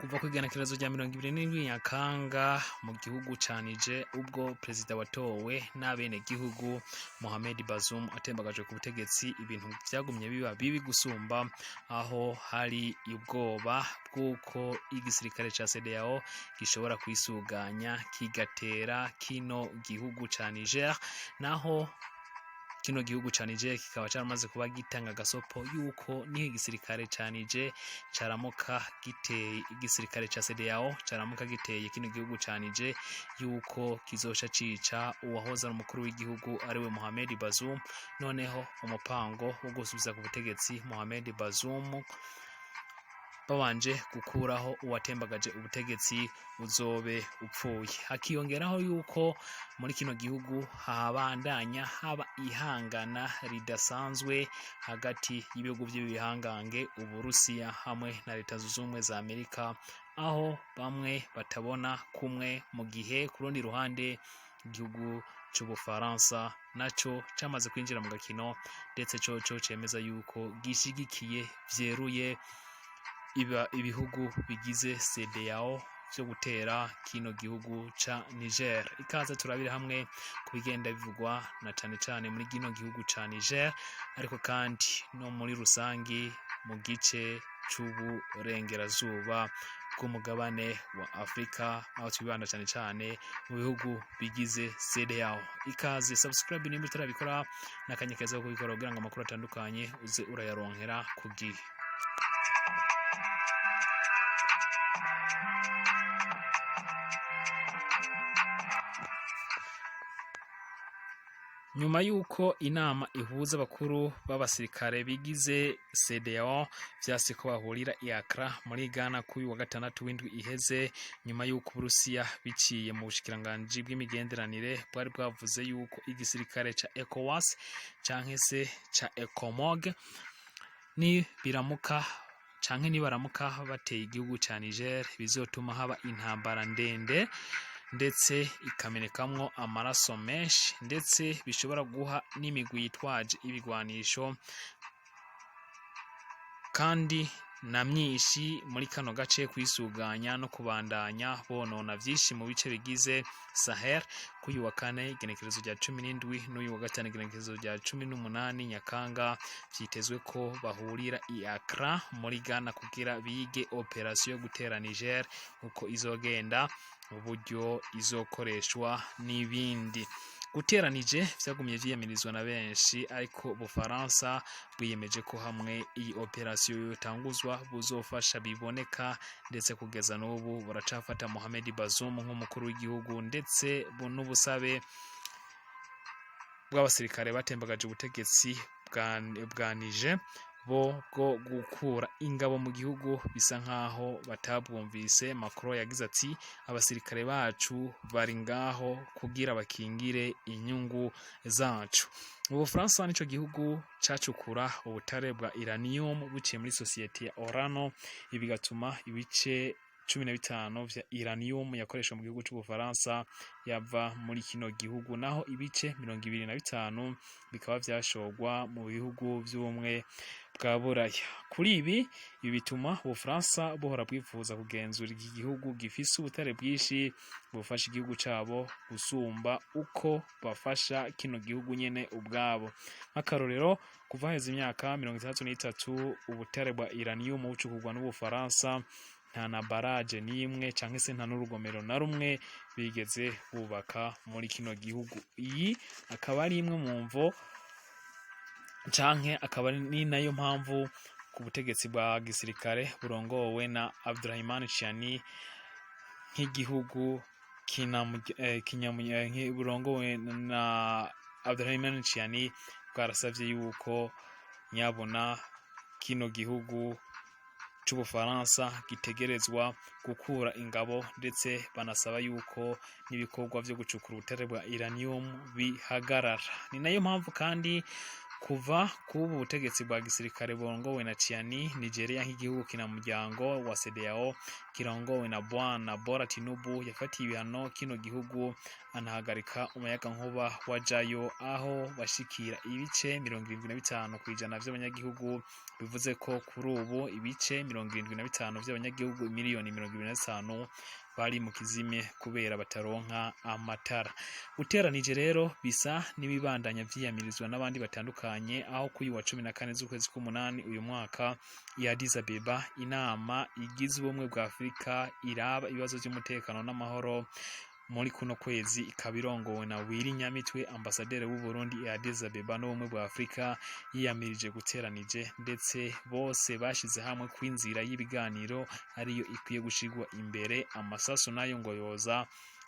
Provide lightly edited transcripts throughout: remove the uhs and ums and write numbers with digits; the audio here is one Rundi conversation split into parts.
kuva ku igenekerezo rya 27 Nyakanga mu gihugu ca Niger ubwo perezida watowe n'abenegihugu Mohamed Bazoum atembagajwe ku butegetsi, ibintu vyagumye biba bibi gusumba, aho hari ubwoba bw'uko igisirikare ca CEDEAO gishobora kwisuganya kigatera kino gihugu ca Niger, naho kino gihugu ca Niger kikaba caramaze kuba gitanga gasopo yuko niho igisirikare ca Niger caramuka giteye igisirikare ca CEDEAO caramuka giteye kino gihugu ca Niger yuko kizoca cica uwahoze ari umukuru w'igihugu ariwe Mohamed Bazoum. Noneho umupango wo gusubiza ku butegetsi Mohamed Bazoum babanje gukuraho uwatembagaje ubutegetsi uzobe upfuye. Hakiyongeraho yuko muri kino gihugu habandanya haba ihangana ridasanzwe hagati y'ibihugu by'ibihangange Uburusiya hamwe na Leta Zunze Ubumwe za Amerika, aho bamwe batabona kumwe, mu gihe ku rundi ruhande igihugu c'Ubufaransa naco camaze kwinjira mu gakino, ndetse coco cemeza yuko gishigikiye vyeruye ibihugu bigize CEDEAO vyo gutera kino gihugu ca Niger. Ikaze turabira hamwe kubigenda bivugwa na cane cane muri kino gihugu ca Niger, ariko kandi no muri rusangi mu gice c'uburengerazuba bw'umugabane wa Afrika, aho twibanda cane cane mu bihugu bigize CEDEAO. Ikaze subscribe nimba utarabikora, nakanyekeza ko kubikora kugira ngo amakuru atandukanye uze urayaronkera ku gihe. Nyuma yuko inama ihuza abakuru b'abasirikare bigize CEDEAO vyase ko bahurira i Accra muri Ghana kuri wa gatandatu w'indwi iheze, nyuma yuko Uburusiya biciye mu bushikiranganji bw'imigenderanire bwari bwavuze yuko igisirikare ca ECOWAS canke se ca ECOMOG nibaramuka bateye igihugu ca Niger bizotuma haba intambara ndende ndetse ikamenekamwo amaraso menshi, ndetse bishobora guha n'imigwi yitwaje ibigwanisho kandi na myinshi muri kano gace kwisuganya no kubandanya bonona vyinshi mu bice bigize Sahel. Kuri wa kane igenekerezo rya 17 n'uyu wa gatanu igenekerezo rya 18 Nyakanga vyitezwe ko bahurira i Accra muri Ghana kugira bige operation yo gutera Niger, uko izogenda, uburyo izokoreshwa n'ibindi. Guteranije vyagumye vyiyamirizwa na benshi, ariko Ubufaransa bwiyemeje ko hamwe iyi operation yotanguzwa buzofasha biboneka, ndetse kugeza n'ubu baracafata Mohamed Bazoum nk'umukuru w'igihugu, ndetse n'ubusabe bw'abasirikare batembagaje ubutegetsi bwa Niger bwo gukura ingabo mu gihugu bisa nkaho batabwumvise. Macron yagize ati abasirikare bacu bari ngaho kugira bakingire inyungu zacu. Ubufaransa nico gihugu cacukura ubutare bwa uranium buciye muri sosiyete ya Orano, ibigatuma ibice 15 vya uranium yakoreshwa mu gihugu c'Ubufaransa yava muri kino gihugu, naho ibice 25 bikaba vyashogwa mu bihugu vy'ubumwe bwa Buraya. Kuri ibi bituma Ubufaransa buhora bwifuza kugenzura iki gihugu gifise ubutare bwinshi bufasha igihugu cabo gusumba uko bafasha kino gihugu nyene ubwabo. Nk'akarorero, kuva heza imyaka 33 ubutare bwa uranium bucukurwa n'Ubufaransa, nta na barage n'imwe canke se nta n'urugomero na rumwe bigeze bubaka muri kino gihugu. Iyi akaba ari imwe mu mvo canke akaba ni nayo mpamvu ku butegetsi bwa gisirikare burongowe na Abdurrahman Chiani nk'igihugu burongowe na Abdurrahman Chiani bwarasavye yuko nyabona kino gihugu c'Ubufaransa gitegerezwa gukura ingabo, ndetse banasaba yuko n'ibikorwa vyo gucukura ubutare bwa uranium bihagarara. Ni nayo mpamvu kandi kuva kubu butegetsi bwa gisirikare burongowe na Tiani, Nigeria nk'igihugu kinamuryango wa CEDEAO kirongowe na Bwana Bola Tinubu yafatiye ibihano kino gihugu, anahagarika umuyaga nkuba wa Jayo aho bashikira ibice 75% vy'abanyagihugu, bivuze ko kuri ubu ibice 75% vy'abanyagihugu miliyoni 25 bari mu kizime kubera bataronka amatara. Uteranije rero bisa n'ibibandanya vyiyamirizwa n'abandi batandukanye, aho kuri wa 14 z'ukwezi k'umunani uyu mwaka i Addis Abeba inama igize ubumwe bwa Afrika iraba ibibazo by'umutekano n'amahoro muri kuno kwezi ikaba irongowe na Willy Nyamitwe, ambasaderi w'u Burundi i Addis Abeba n'ubumwe bwa Afrika, yiyamirije guteranije ndetse bose bashize hamwe kw'inzira y'ibiganiro ariyo ikwiye gushigwa imbere, amasasu nayo ngo yoza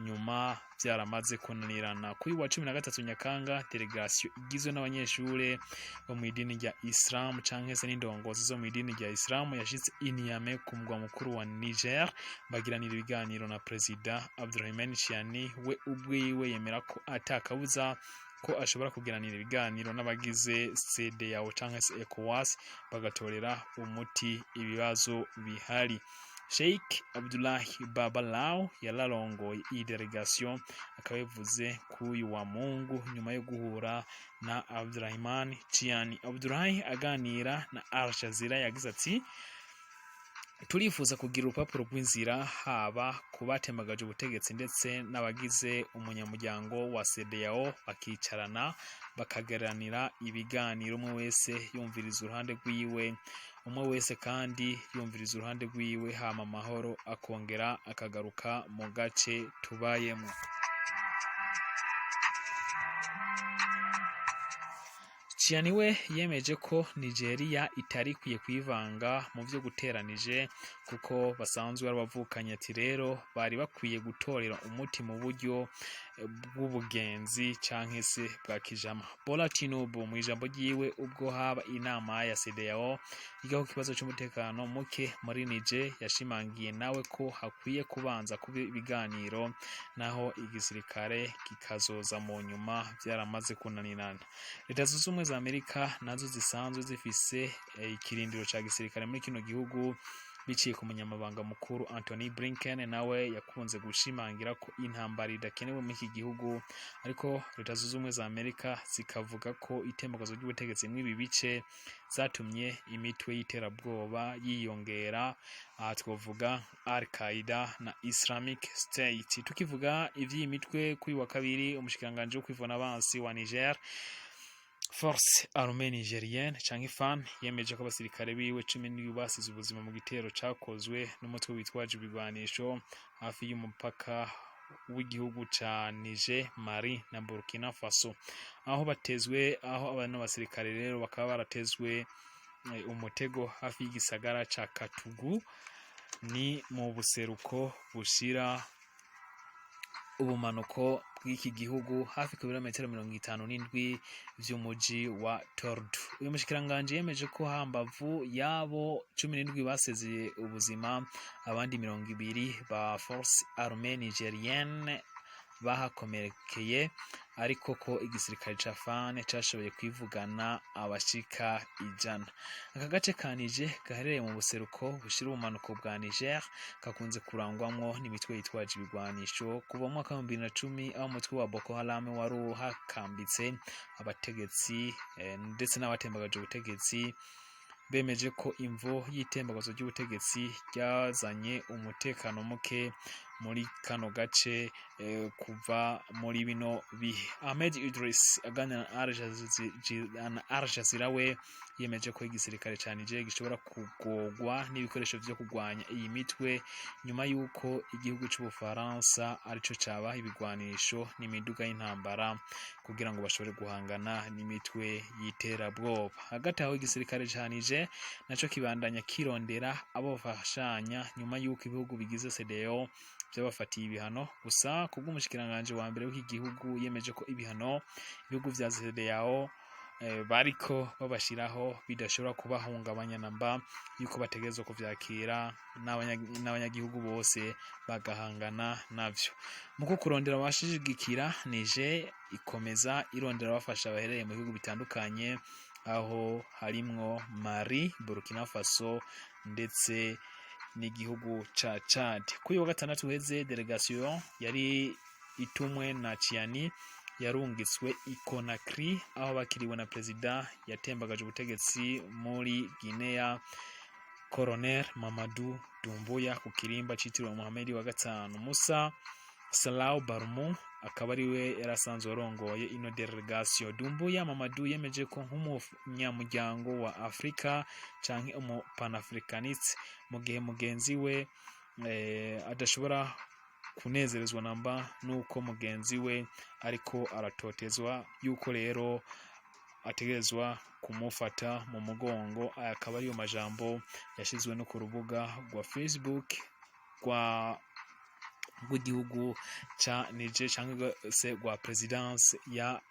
nyuma byaramaze kunanirana. Kuri wa 13 Nyakanga delegation igizwe n'abanyeshure bo mu idini rya Islam canke se n'indongozi zo mu idini rya Islam yashitse i Niamey ku mugwa mukuru wa Niger, bagiranira ibiganiro na President Abdurrahman Tiani. We ubwiwe yemera ko atakabuza ko ashobora kugiranira ibiganiro n'abagize CEDEAO canke se ECOWAS bagatorera umuti ibibazo bihari. Sheikh Abdullahi Babalao yararongoye iyi delegation, akaba yavuze k'uyu wa Mungu nyuma yo guhura na Abdurrahman Tiani. Abdullahi aganira na Al Jazeera yagize ati: turifuza kugira urupapuro rw'inzira haba kubatemagaje ubutegetsi ndetse n'abagize umunyamuryango wa CEDEAO, bakicarana bakageranira ibiganiro, umwe wese yumviriza uruhande rwiwe, umwe wese kandi yumviriza uruhande rwiwe, hama amahoro akongera akagaruka mu gace tubayemo. Tiani we yemeje ko Nigeria itari kwiye kwivanga mu byo guteranije kuko basanzwe barabavukanye, ati rero bari bakwiye gutorera umuti mu buryo bw'ubugenzi canke se bwa kijama. Bola Tinubu mu ijambo ryiwe ubwo haba inama ya CEDEAO igaho kibazo cy'umutekano muke muri Niger, yashimangiye nawe ko hakwiye kubanza kuba ibiganiro naho igisirikare kikazoza mu nyuma byaramaze kunanirana. Leta zunze ubumwe za Amerika nazo zisanzwe zifise ikirindiro ca gisirikare muri kino gihugu, biciye ku munyamabanga mukuru Anthony Blinken, nawe yakunze gushimangira ko intambara idakenewe muri iki gihugu, ariko Leta zunze ubumwe za Amerika zikavuga ko itembagazo ry'ubutegetsi mw'ibi bice zatumye imitwe y'iterabwoba yiyongera, aha twavuga Al-Qaeda na Islamic State. Tukivuga ivy'iyi mitwe kuri wa kabiri, umushikiranganje wo kwivuna abansi wa Niger, Force Armée Nigérienne canke FAN, yemeje ko abasirikare biwe 17 basize ubuzima mu gitero cakozwe n'umutwe witwaje ibigwanisho hafi y'umupaka w'igihugu ca Niger, Mali na Burkina Faso, aho abantu basirikare rero bakaba baratezwe umutego hafi y'igisagara ca Katugu, ni mu buseruko bushira ubumanuko bw'iki gihugu, hafi ku birometero 57 vy'umuji wa Tordu. Uyu mushikiranganje yemeje ko hambavu yabo 17 basezeye ubuzima, abandi 20 ba Force Armée Nigérienne bahakomerekeye, ariko ko igisirikare ca FAN cashoboye kwivugana abashika 100. Aka gace kanije gaherereye mu buseruko bushira ubumanuko bwa Niger, kakunze kurangwamwo n'imitwe yitwaje ibigwanisho kuva mu mwaka wa 2010, aho umutwe wa Boko Haram wari uhakambitse abategetsi ndetse n'abatembagaje ubutegetsi. Bemeje ko imvo y'itembagazo ry'ubutegetsi ryazanye umutekano muke muri kano gace kuva muri bino bihe. Ahmed Idris aganira na Al Jazeera we yemeje ko igisirikare ca Niger gishobora kugogwa n'ibikoresho vyo kugwanya iyi mitwe, nyuma yuko igihugu c'Ubufaransa arico cabaha ibigwanisho n'imiduga y'intambara kugira ngo bashobore guhangana n'imitwe y'iterabwoba. Hagati aho igisirikare ca Niger naco kibandanya kirondera abo bafashanya nyuma yuko ibihugu bigize CEDEAO byabafatiye ibihano, gusa kubw'umushikiranganje wa mbere w'iki gihugu yemeje ko ibihano ibihugu vya CEDEAO bariko babashiraho bidashobora kubahungabanya namba, yuko bategerezwa kuvyakira n'abanyagihugu bose bagahangana navyo. Muko kurondera abashigikira, Niger ikomeza irondera abafasha baherereye mu bihugu bitandukanye, aho harimwo Mali, Burkina Faso ndetse n'igihugu ca Chad. Kuri wa gatandatu uheze, delegation yari itumwe na Tiani yarungitswe i Conakry, aho bakiriwe na perezida yatembagaje ubutegetsi muri Guinea, Colonel Mamadou Doumbouya, ku kirimba citiriwe Mohamed wa gatanu. Musa Salau Barmou akaba ariwe yarasanzwe arongoye ino delegation. Doumbouya Mamadou yemeje ko nk'umunyamuryango wa Afrika canke panafricaniste, mu gihe mugenzi we adashobora kunezerezwa namba nuko mugenzi we ariko aratotezwa, yuko rero ategerezwa kumufata mu mugongo. Aya akaba ariyo majambo yashizwe no ku rubuga rwa Facebook rw'igihugu ca Niger cyangwa se rwa presidence ya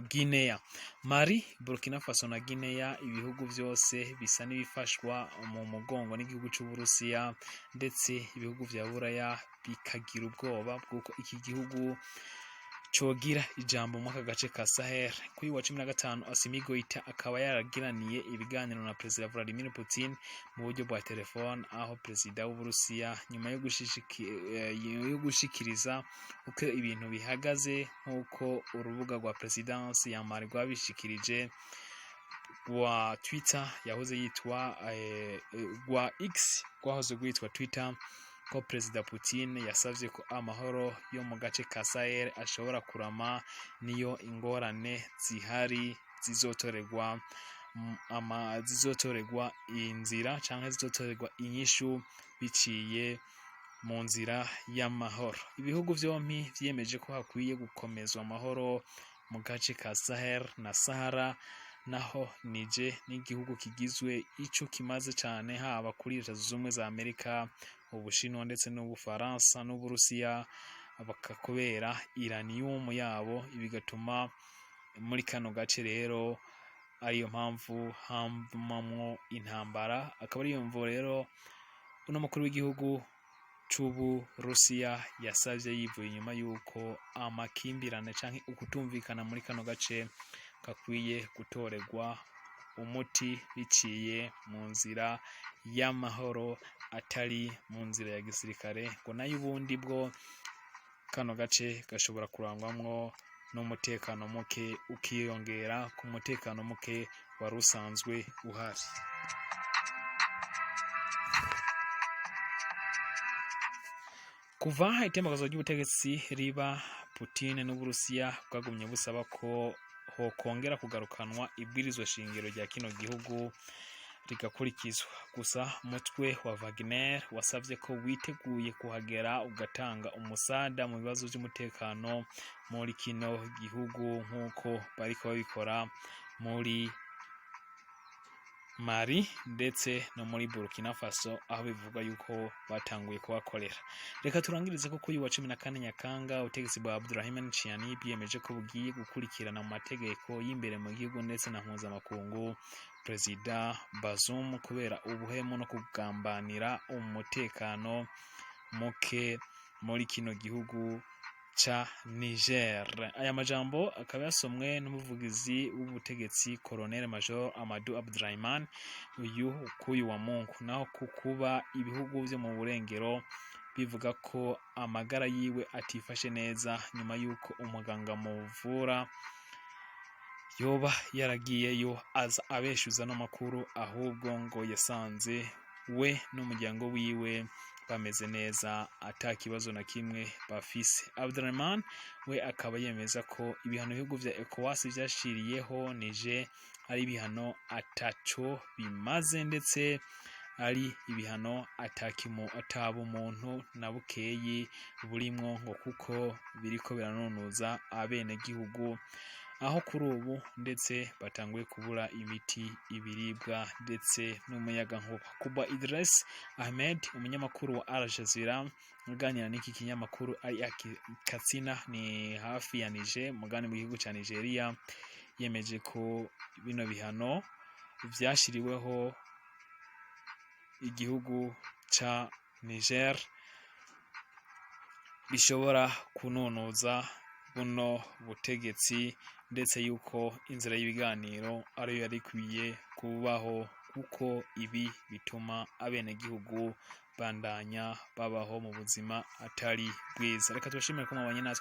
Guinea. Mali, Burkina Faso na Guinea, ibihugu byose bisa n'ibifashwa mu mugongo n'igihugu cy'Uburusiya, ndetse ibihugu vya Buraya bikagira ubwoba bw'uko iki gihugu cogira ijambo mu aka gace ka Sahel. Kuri wa 15 Assimi Goïta akaba yaragiraniye ibiganiro na Perezida Vladimir Putin mu buryo bwa telefone, aho Perezida w'Uburusiya nyuma yo gushikiriza uko ibintu bihagaze nk'uko urubuga rwa Presidence ya Mali rwabishikirije rwa Twitter yahoze yitwa rwa X rwahoze rwitwa Twitter, ko Perezida Putin yasavye ko amahoro yo mu gace ka Sahel ashobora kurama, niyo ingorane zihari zizotorerwa inzira canke zizotorerwa inyishu biciye mu nzira y'amahoro. Ibihugu vyompi vyiyemeje ko hakwiye gukomezwa amahoro mu gace ka Sahel na Sahara, naho Niger n'igihugu kigizwe ico kimaze cane haba kuri Leta Zunze Ubumwe za Amerika, Ubushinwa ndetse n'Ubufaransa n'Uburusiya bakakubera uranium yabo, bigatuma muri kano gace rero ariyo mpamvu hamamwo intambara. Akaba ariyo mvo rero uno mukuru w'igihugu c'Uburusiya yasavye yivuye inyuma yuko amakimbirane canke ukutumvikana muri kano gace kakwiye gutorerwa umuti biciye mu nzira y'amahoro, atari mu nzira ya gisirikare, ngo nayo ubundi bwo kano gace gashobora kurangwamwo n'umutekano muke ukiyongera ku mutekano muke wari usanzwe uhari. Kuva itembagazo ry'ubutegetsi riba, Putin n'Uburusiya bwagumye busaba ko hokongera kugarukanwa ibwirizwa shingiro rya kino gihugu rigakurikizwa. Gusa umutwe wa Wagner wasavye ko witeguye kuhagera ugatanga umusada mu bibazo by'umutekano muri kino gihugu, nk'uko bariko babikora muri Mali ndetse no muri Burkina Faso, aho bivuga yuko batanguye kubakorera. Reka turangirize ko kuri wa 14 Nyakanga ubutegetsi bwa Abdurrahman Chiani bwiyemeje ko bugiye gukurikirana mu mategeko y'imbere mu gihugu ndetse na mpuzamakungu Perezida Bazoum kubera ubuhemu no kugambanira umutekano muke muri kino gihugu cha Niger. Aya majambo akaba yasomwe n'umuvugizi w'ubutegetsi Colonel Major Amadou Abdrahman kuyu wa Mungu, naho kukuba ibihugu byo mu burengero bivuga ko amagara yiwe atifashe neza nyuma yuko umuganga muvura yoba yaragiyeyo aza abeshuza n'amakuru, ahubwo ngo yasanze we n'umuryango wiwe bameze neza ata kibazo na kimwe bafise. Abdrahman we akaba yemeza ko ibihano ibihugu vya ECOWAS vyashiriyeho Niger ari ibihano ataco bimaze, ndetse ari ibihano ataba umuntu na bukeyi burimwo, ngo kuko biriko biranonuza abene gihugu, aho kuri ubu ndetse batanguye kubura imiti, ibiribwa ndetse n'umuyaga nkuba. Kuba Idris Ahmed, umunyamakuru wa Al Jazeera uganira n'iki kinyamakuru ari Katsina ni hafi ya Niger mugani mu gihugu ca Nigeria, yemeje ko bino bihano vyashiriweho igihugu ca Niger bishobora kunonoza buno butegetsi, ndetse yuko inzira y'ibiganiro ariyo yari ikwiye kubaho, kuko ibi bituma abenegihugu bandanya babaho mu buzima atari bwiza. Reka tubashimire ko mwabanye natwe.